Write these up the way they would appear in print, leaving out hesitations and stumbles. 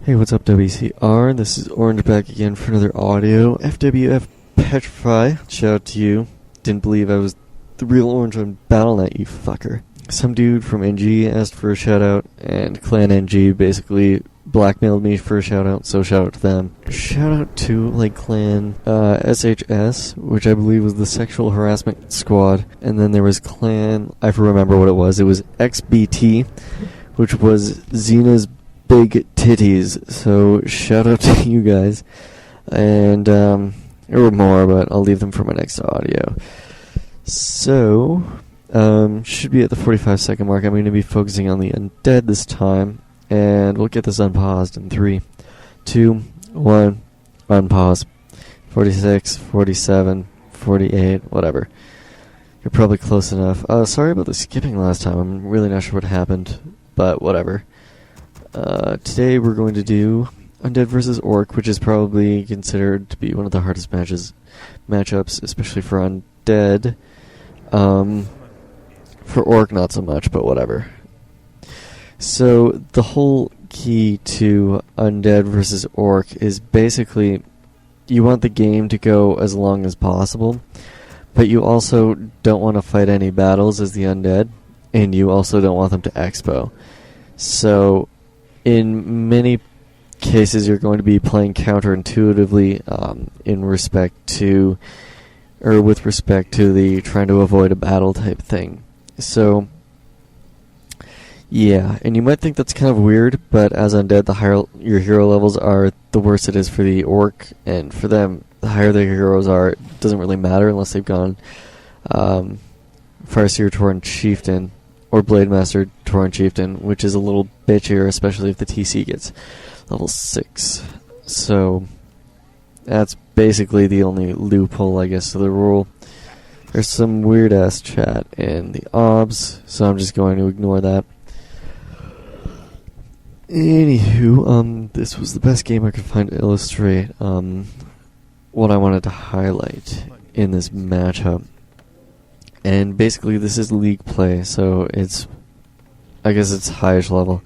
Hey, what's up, WCR? This is Orange back again for another audio. FWF Petrify. Shout out to you. Didn't believe I was the real Orange on BattleNet, you fucker. Some dude from NG asked for a shout out, and Clan NG basically blackmailed me for a shout out, so shout out to them. Shout out to Clan SHS, which I believe was the sexual harassment squad, and then there was Clan, I remember what it was XBT, which was Xena's big titties. So shout out to you guys, and there were more, but I'll leave them for my next audio. So should be at the 45-second mark. I'm going to be focusing on the Undead this time, and we'll get this unpaused in 3, 2, 1, unpause. 46, 47, 48, whatever. You're probably close enough. Sorry about the skipping last time. I'm really not sure what happened, but whatever. Today we're going to do Undead versus Orc, which is probably considered to be one of the hardest matchups, especially for Undead. For Orc, not so much, but whatever. So the whole key to Undead versus Orc is basically you want the game to go as long as possible, but you also don't want to fight any battles as the Undead, and you also don't want them to expo. So in many cases, you're going to be playing counterintuitively with respect to the trying to avoid a battle type thing. So, yeah, and you might think that's kind of weird, but as Undead, the higher your hero levels are, the worse it is for the Orc, and for them, the higher their heroes are, it doesn't really matter unless they've gone Farseer, Tauren Chieftain, or Blade Master, Tauren Chieftain, which is a little bitchier, especially if the TC gets level 6. So that's basically the only loophole, I guess, to the rule. There's some weird-ass chat in the OBS, so I'm just going to ignore that. Anywho, this was the best game I could find to illustrate what I wanted to highlight in this matchup. And basically, this is league play, so I guess it's highish level.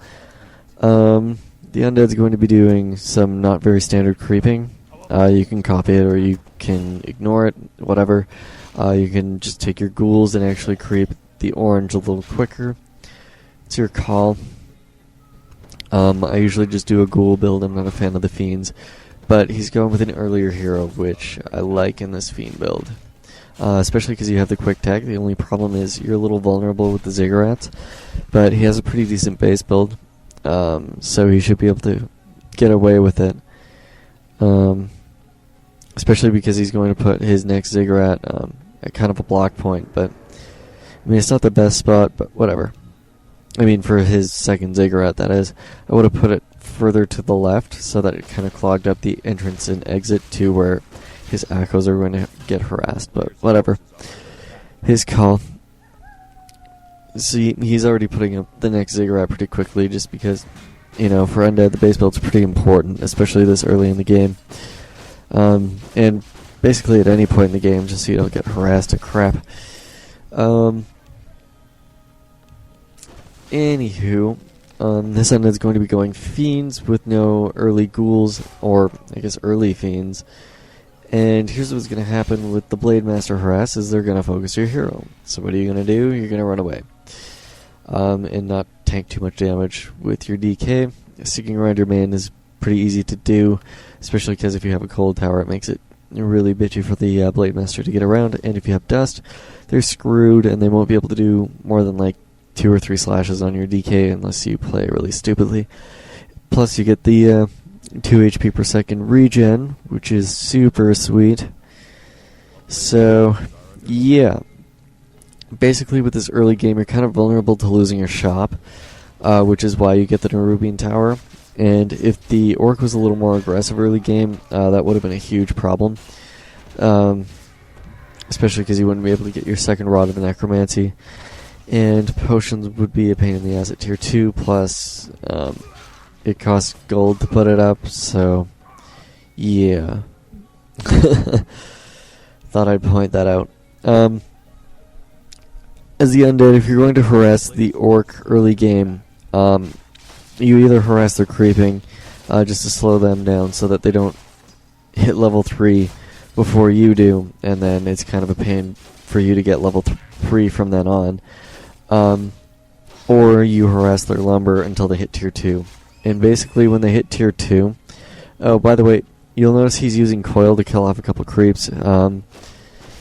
The Undead's going to be doing some not very standard creeping. You can copy it or you can ignore it, whatever. You can just take your ghouls and actually creep the orange a little quicker. It's your call. I usually just do a ghoul build. I'm not a fan of the fiends, but he's going with an earlier hero, which I like in this fiend build. Especially because you have the quick tag. The only problem is you're a little vulnerable with the Ziggurats, but he has a pretty decent base build, so he should be able to get away with it. Especially because he's going to put his next Ziggurat at kind of a block point, but I mean, it's not the best spot, but whatever. I mean, for his second Ziggurat, that is. I would have put it further to the left so that it kind of clogged up the entrance and exit to where his Akos are going to get harassed, but whatever. His call. See, he's already putting up the next Ziggurat pretty quickly just because, for Undead, the base build's pretty important, especially this early in the game. And basically at any point in the game, just so you don't get harassed to crap. Anywho, this Undead's going to be going Fiends with no early ghouls, or I guess early Fiends. And here's what's going to happen with the Blade Master harass, is they're going to focus your hero. So what are you going to do? You're going to run away. And not tank too much damage with your DK. Sticking around your main is pretty easy to do, especially because if you have a cold tower, it makes it really bitchy for the Blade Master to get around. And if you have dust, they're screwed, and they won't be able to do more than 2 or 3 slashes on your DK unless you play really stupidly. Plus, you get the 2 HP per second regen, which is super sweet. So, yeah. Basically, with this early game, you're kind of vulnerable to losing your shop, which is why you get the Nerubian Tower. And if the Orc was a little more aggressive early game, that would have been a huge problem. Especially because you wouldn't be able to get your second Rod of Necromancy. And potions would be a pain in the ass at tier 2, plus it costs gold to put it up, so yeah. Thought I'd point that out. As the Undead, if you're going to harass the Orc early game, you either harass their creeping, just to slow them down so that they don't hit level 3 before you do, and then it's kind of a pain for you to get level 3 from then on. Or you harass their lumber until they hit tier 2. And basically when they hit tier 2... Oh, by the way, you'll notice he's using coil to kill off a couple creeps, even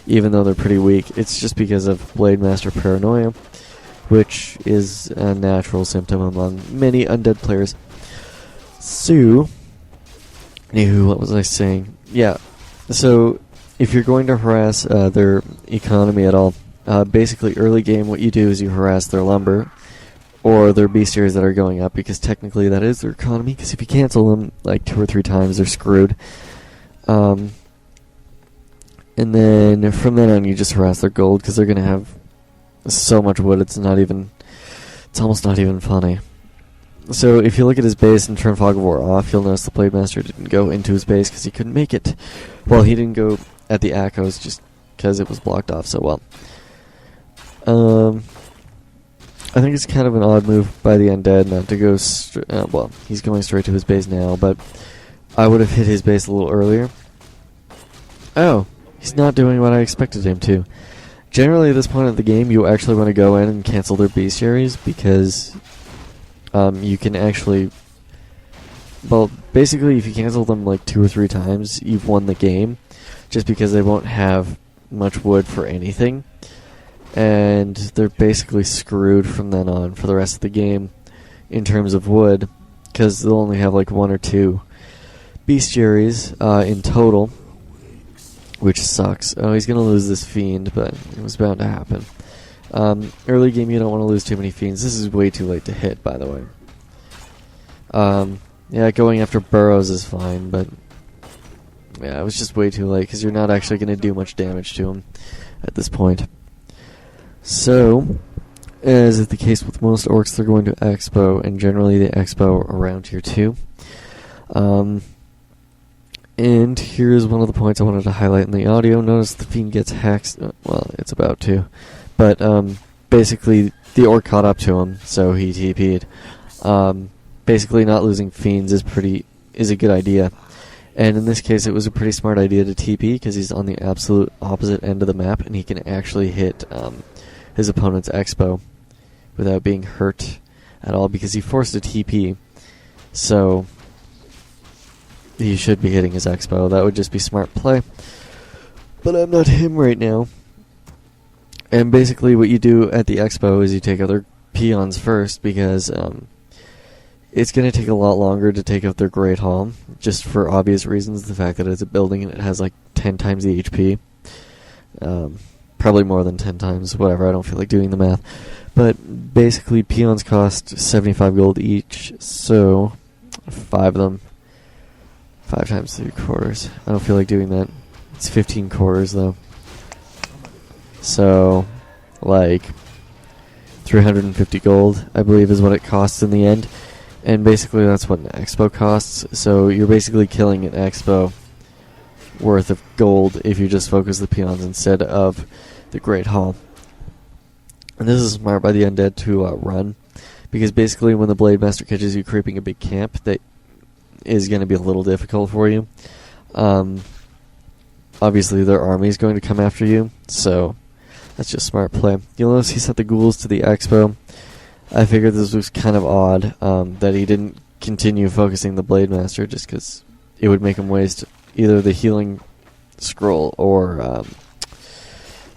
though they're pretty weak. It's just because of Blade Master paranoia, which is a natural symptom among many undead players. So, anywho, what was I saying? Yeah, so if you're going to harass their economy at all, basically early game what you do is you harass their lumber or their bestiaries that are going up, because technically that is their economy, because if you cancel them like 2 or 3 times, they're screwed. And then from then on you just harass their gold, because they're going to have so much wood it's almost not even funny. So if you look at his base and turn Fog of War off, you'll notice the Blade Master didn't go into his base because he couldn't make it. Well, he didn't go at the Echoes just because it was blocked off so well. I think it's kind of an odd move by the Undead not to go well, he's going straight to his base now, but I would have hit his base a little earlier. Oh, he's not doing what I expected him to. Generally at this point of the game you actually want to go in and cancel their bestiaries, because you can actually... Well, basically if you cancel them like 2 or 3 times, you've won the game, just because they won't have much wood for anything. And they're basically screwed from then on for the rest of the game in terms of wood, because they'll only have like 1 or 2 bestiaries in total, which sucks. Oh, he's going to lose this fiend, but it was bound to happen. Early game you don't want to lose too many fiends. This is way too late to hit, by the way. Yeah, going after burrows is fine, but yeah, it was just way too late, because you're not actually going to do much damage to him at this point. So, as is the case with most orcs, they're going to Expo, and generally the Expo around tier 2. And here's one of the points I wanted to highlight in the audio. Notice the fiend gets hexed. Well, it's about to. But basically, the orc caught up to him, so he TP'd. Basically, not losing fiends is a good idea. And in this case, it was a pretty smart idea to TP, because he's on the absolute opposite end of the map, and he can actually hit his opponent's Expo without being hurt at all, because he forced a TP. So he should be hitting his Expo. That would just be smart play. But I'm not him right now. And basically what you do at the Expo is you take other peons first, because it's going to take a lot longer to take out their Great Hall, just for obvious reasons. The fact that it's a building and it has like 10 times the HP. Probably more than 10 times, whatever, I don't feel like doing the math. But basically peons cost 75 gold each, so 5 of them. 5 times 3 quarters. I don't feel like doing that. It's 15 quarters though. So, like, 350 gold, I believe, is what it costs in the end. And basically that's what an Expo costs. So you're basically killing an Expo worth of gold if you just focus the peons instead of the Great Hall. And this is smart by the Undead to run, because basically when the Blade Master catches you creeping a big camp, that is going to be a little difficult for you. Obviously their army is going to come after you, so that's just smart play. You'll notice he set the ghouls to the Expo. I figured this was kind of odd that he didn't continue focusing the Blade Master, just because it would make him waste either the healing scroll or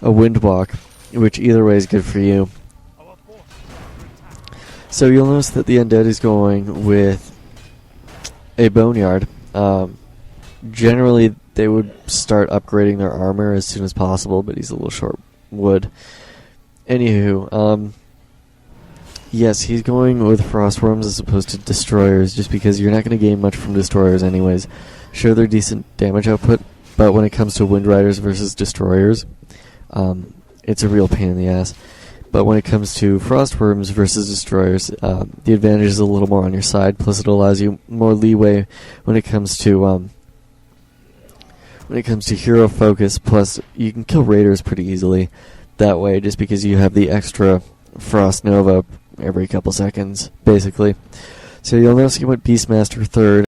a windwalk, which either way is good for you. So you'll notice that the Undead is going with a boneyard. Generally they would start upgrading their armor as soon as possible, but he's a little short wood. Anywho, yes, he's going with frostworms as opposed to destroyers, just because you're not going to gain much from destroyers anyways. Sure, they're decent damage output, but when it comes to wind riders versus destroyers, it's a real pain in the ass. But when it comes to frostworms versus destroyers, the advantage is a little more on your side. Plus, it allows you more leeway when it comes to hero focus. Plus, you can kill raiders pretty easily that way, just because you have the extra frost nova every couple seconds, basically. So you'll notice he went Beastmaster third.